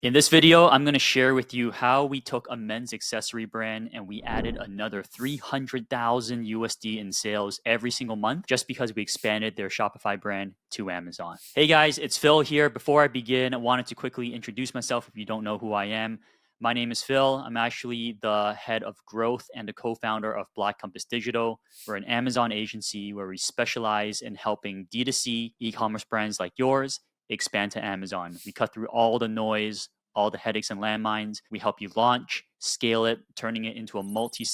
In this video, I'm going to share with you how we took a men's accessory brand and we added another 300,000 USD in sales every single month just because we expanded their Shopify brand to Amazon. Hey guys, it's Phil here. Before I begin, I wanted to quickly introduce myself if you don't know who I am. My name is Phil. I'm actually the head of growth and the co founder of Black Compass Digital. We're an Amazon agency where we specialize in helping D2C e commerce brands like yours expand to Amazon. We cut through all the noise, all the headaches and landmines. We help you launch, scale it, turning it into a multi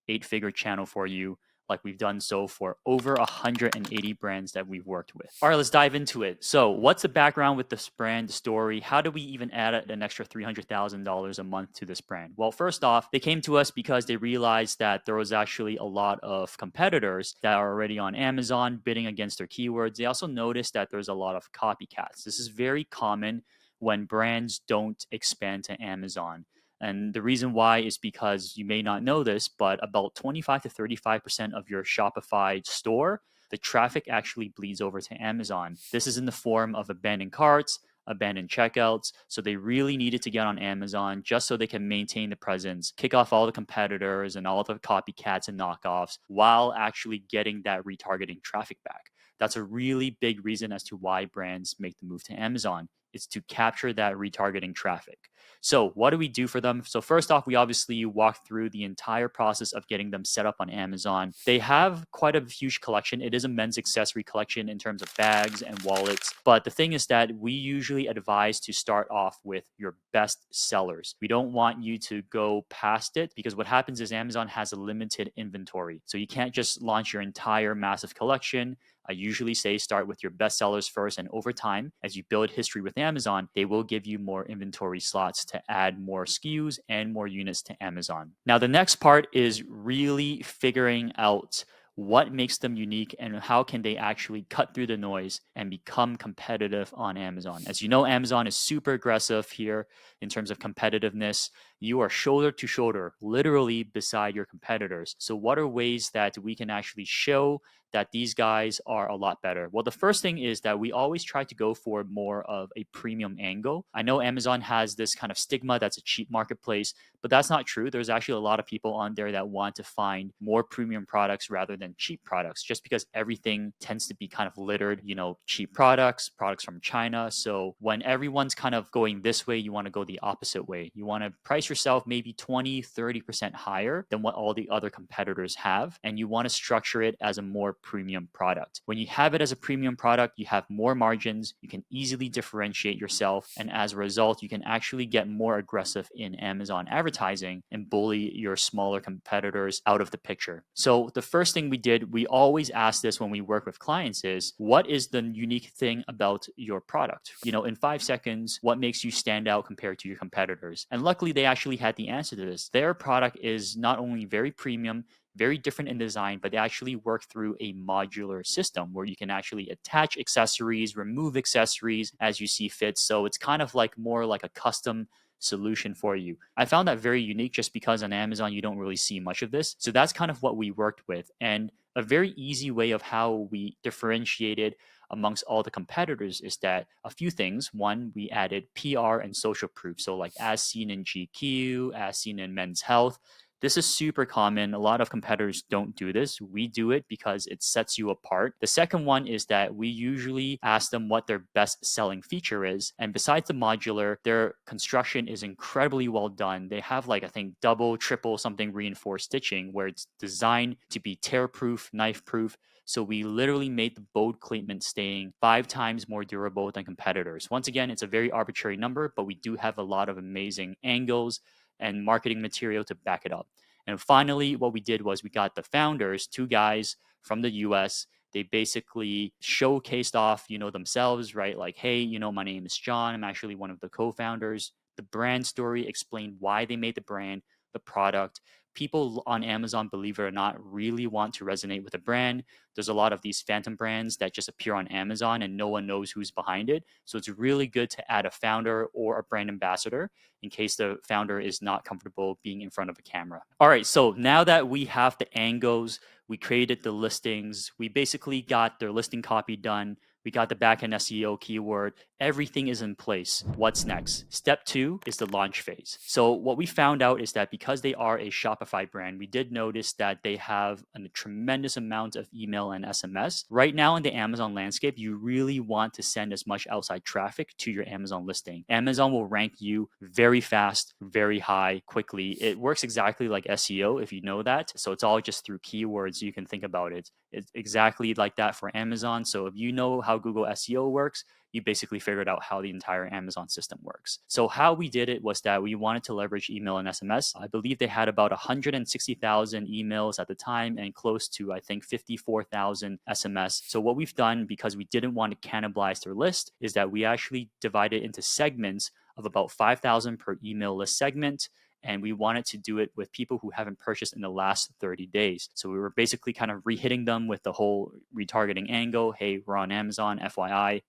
8 figure channel for you, like we've done so for over 180 brands that we've worked with. All right, let's dive into it. So, what's the background with this brand story? How do we even add an extra $300,000 a month to this brand? Well, first off, they came to us because they realized that there was actually a lot of competitors that are already on Amazon bidding against their keywords. They also noticed that there's a lot of copycats. This is very common when brands don't expand to Amazon. And the reason why is because you may not know this, but about 25 to 35% of your Shopify store, the traffic actually bleeds over to Amazon. This is in the form of abandoned carts, abandoned checkouts. So they really needed to get on Amazon just so they can maintain the presence, kick off all the competitors and all the copycats and knockoffs while actually getting that retargeting traffic back. That's a really big reason as to why brands make the move to Amazon. Is to capture that retargeting traffic. So, what do we do for them? So, first off, we obviously walk through the entire process of getting them set up on Amazon. They have quite a huge collection. It is a men's accessory collection in terms of bags and wallets. But the thing is that we usually advise to start off with your best sellers. We don't want you to go past it because what happens is Amazon has a limited inventory. So, you can't just launch your entire massive collection. I usually say start with your best sellers first, and over time, as you build history with Amazon, they will give you more inventory slots to add more SKUs and more units to Amazon. Now, the next part is really figuring out what makes them unique and how can they actually cut through the noise and become competitive on Amazon. As you know, Amazon is super aggressive here in terms of competitiveness. You are shoulder to shoulder, literally beside your competitors. So what are ways that we can actually show that these guys are a lot better? Well, the first thing is that we always try to go for more of a premium angle. I know Amazon has this kind of stigma that's a cheap marketplace, but that's not true. There's actually a lot of people on there that want to find more premium products rather than cheap products, just because everything tends to be kind of littered, cheap products, products from China. So when everyone's kind of going this way, you want to go the opposite way. You want to price yourself maybe 20, 30% higher than what all the other competitors have. And you want to structure it as a more premium product. When you have it as a premium product, you have more margins, you can easily differentiate yourself. And as a result, you can actually get more aggressive in Amazon advertising and bully your smaller competitors out of the picture. So the first thing we did, we always ask this when we work with clients is, what is the unique thing about your product? In 5 seconds, what makes you stand out compared to your competitors? And luckily, they actually had the answer to this. Their product is not only very premium, very different in design, but they actually work through a modular system where you can actually attach accessories, remove accessories as you see fit. So it's kind of like more like a custom solution for you. I found that very unique just because on Amazon you don't really see much of this. So that's kind of what we worked with. And a very easy way of how we differentiated amongst all the competitors is that a few things. One, we added PR and social proof. So like as seen in GQ, as seen in Men's Health. This is super common. A lot of competitors don't do this. We do it because it sets you apart. The second one is that we usually ask them what their best selling feature is. And besides the modular, their construction is incredibly well done. They have I think double, triple something reinforced stitching where it's designed to be tear proof, knife proof. So we literally made the bold claimant staying 5 times more durable than competitors. Once again, it's a very arbitrary number, but we do have a lot of amazing angles and marketing material to back it up. And finally, what we did was we got the founders, 2 guys from the US. They basically showcased off, themselves, right? Like, hey, my name is John. I'm actually one of the co-founders. The brand story explained why they made the brand, the product. People on Amazon, believe it or not, really want to resonate with a brand. There's a lot of these phantom brands that just appear on Amazon and no one knows who's behind it. So it's really good to add a founder or a brand ambassador in case the founder is not comfortable being in front of a camera. All right, so now that we have the angles, we created the listings, we basically got their listing copy done, We got the backend SEO keyword. Everything is in place. What's next? Step 2 is the launch phase. So what we found out is that because they are a Shopify brand, we did notice that they have a tremendous amount of email and SMS. Right now in the Amazon landscape, you really want to send as much outside traffic to your Amazon listing. Amazon will rank you very fast, very high, quickly. It works exactly like SEO if you know that. So it's all just through keywords. You can think about it. It's exactly like that for Amazon. So if you know how Google SEO works, you basically figured out how the entire Amazon system works. So how we did it was that we wanted to leverage email and SMS. I believe they had about 160,000 emails at the time and close to, I think, 54,000 SMS. So what we've done, because we didn't want to cannibalize their list, is that we actually divided into segments of about 5,000 per email list segment. And we wanted to do it with people who haven't purchased in the last 30 days. So we were basically kind of re-hitting them with the whole retargeting angle. Hey, we're on Amazon, FYI,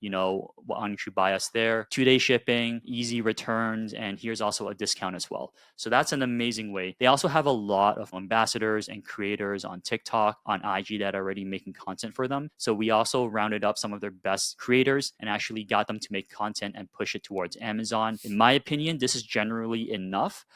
why don't you buy us there? 2-day shipping, easy returns, and here's also a discount as well. So that's an amazing way. They also have a lot of ambassadors and creators on TikTok, on IG that are already making content for them. So we also rounded up some of their best creators and actually got them to make content and push it towards Amazon. In my opinion, this is generally enough.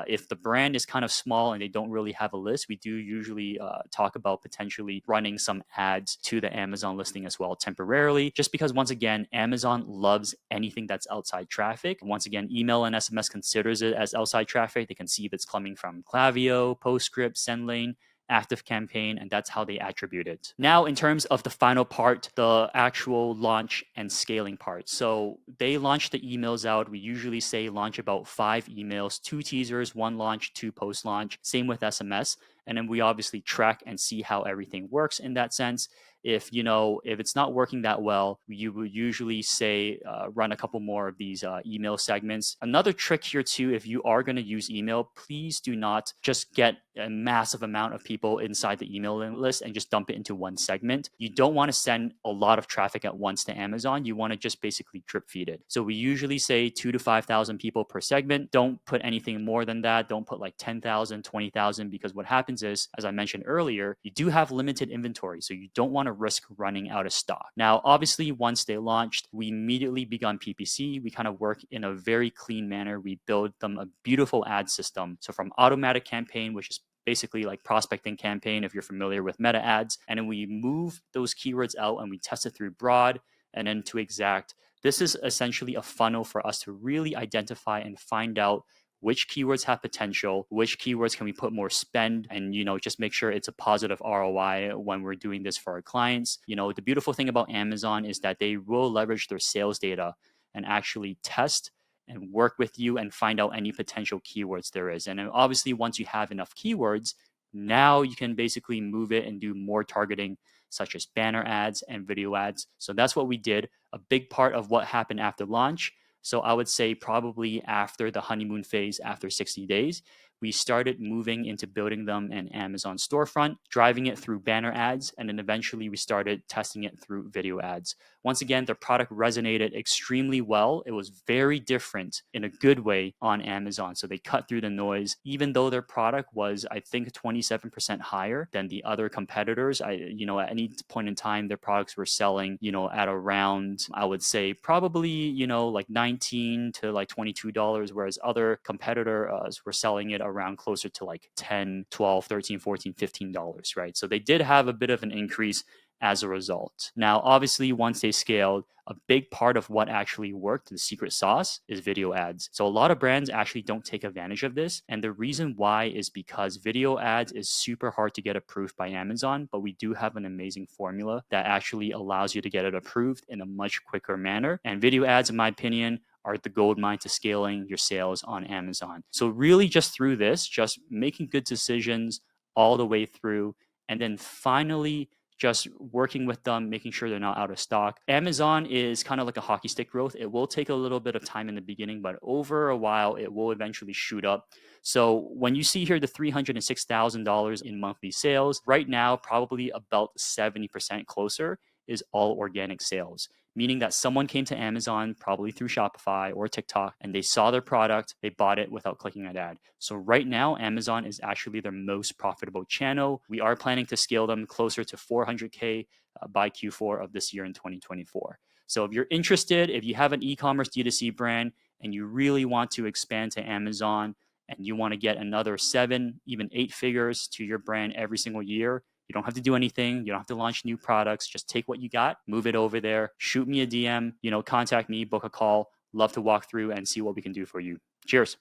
If the brand is kind of small and they don't really have a list, we do usually talk about potentially running some ads to the Amazon listing as well temporarily, just because once again, Amazon loves anything that's outside traffic. Once again, email and SMS considers it as outside traffic. They can see if it's coming from Klaviyo, PostScript, SendLane, ActiveCampaign, and that's how they attribute it. Now, in terms of the final part, the actual launch and scaling part. So they launch the emails out. We usually say launch about 5 emails, 2 teasers, 1 launch, 2 post-launch. Same with SMS. And then we obviously track and see how everything works in that sense. If it's not working that well, you would usually say run a couple more of these email segments. Another trick here too, if you are going to use email, please do not just get a massive amount of people inside the email list and just dump it into one segment. You don't want to send a lot of traffic at once to Amazon. You want to just basically drip feed it. So we usually say 2,000 to 5,000 people per segment. Don't put anything more than that. Don't put like 10,000, 20,000, because what happens is, as I mentioned earlier, you do have limited inventory. So you don't want to risk running out of stock. Now, obviously, once they launched, we immediately begun PPC. We kind of work in a very clean manner. We build them a beautiful ad system. So from automatic campaign, which is basically like prospecting campaign, if you're familiar with meta ads, and then we move those keywords out and we test it through broad and then to exact. This is essentially a funnel for us to really identify and find out which keywords have potential, which keywords can we put more spend, and just make sure it's a positive ROI when we're doing this for our clients. The beautiful thing about Amazon is that they will leverage their sales data and actually test and work with you and find out any potential keywords there is. And then obviously, once you have enough keywords, now you can basically move it and do more targeting, such as banner ads and video ads. So that's what we did. A big part of what happened after launch. So I would say probably after the honeymoon phase, after 60 days, we started moving into building them an Amazon storefront, driving it through banner ads, and then eventually we started testing it through video ads. Once again, the product resonated extremely well. It was very different in a good way on Amazon. So they cut through the noise, even though their product was, I think, 27% higher than the other competitors. At any point in time, their products were selling, at around, I would say probably, like $19 to like $22, whereas other competitors were selling it around closer to like $10, $12, $13, $14, $15, right? So they did have a bit of an increase as a result. Now, obviously, once they scaled, a big part of what actually worked, the secret sauce, is video ads. So a lot of brands actually don't take advantage of this. And the reason why is because video ads is super hard to get approved by Amazon, but we do have an amazing formula that actually allows you to get it approved in a much quicker manner. And video ads, in my opinion, are the gold mine to scaling your sales on Amazon. So really just through this, just making good decisions all the way through, and then finally just working with them, making sure they're not out of stock. Amazon is kind of like a hockey stick growth. It will take a little bit of time in the beginning, but over a while, it will eventually shoot up. So when you see here the $306,000 in monthly sales, right now, probably about 70% closer is all organic sales, meaning that someone came to Amazon probably through Shopify or TikTok and they saw their product, they bought it without clicking an ad. So right now, Amazon is actually their most profitable channel. We are planning to scale them closer to 400K by Q4 of this year in 2024. So if you're interested, if you have an e-commerce D2C brand and you really want to expand to Amazon and you want to get another 7, even 8 figures to your brand every single year, you don't have to do anything. You don't have to launch new products. Just take what you got, move it over there, shoot me a DM, contact me, book a call. Love to walk through and see what we can do for you. Cheers.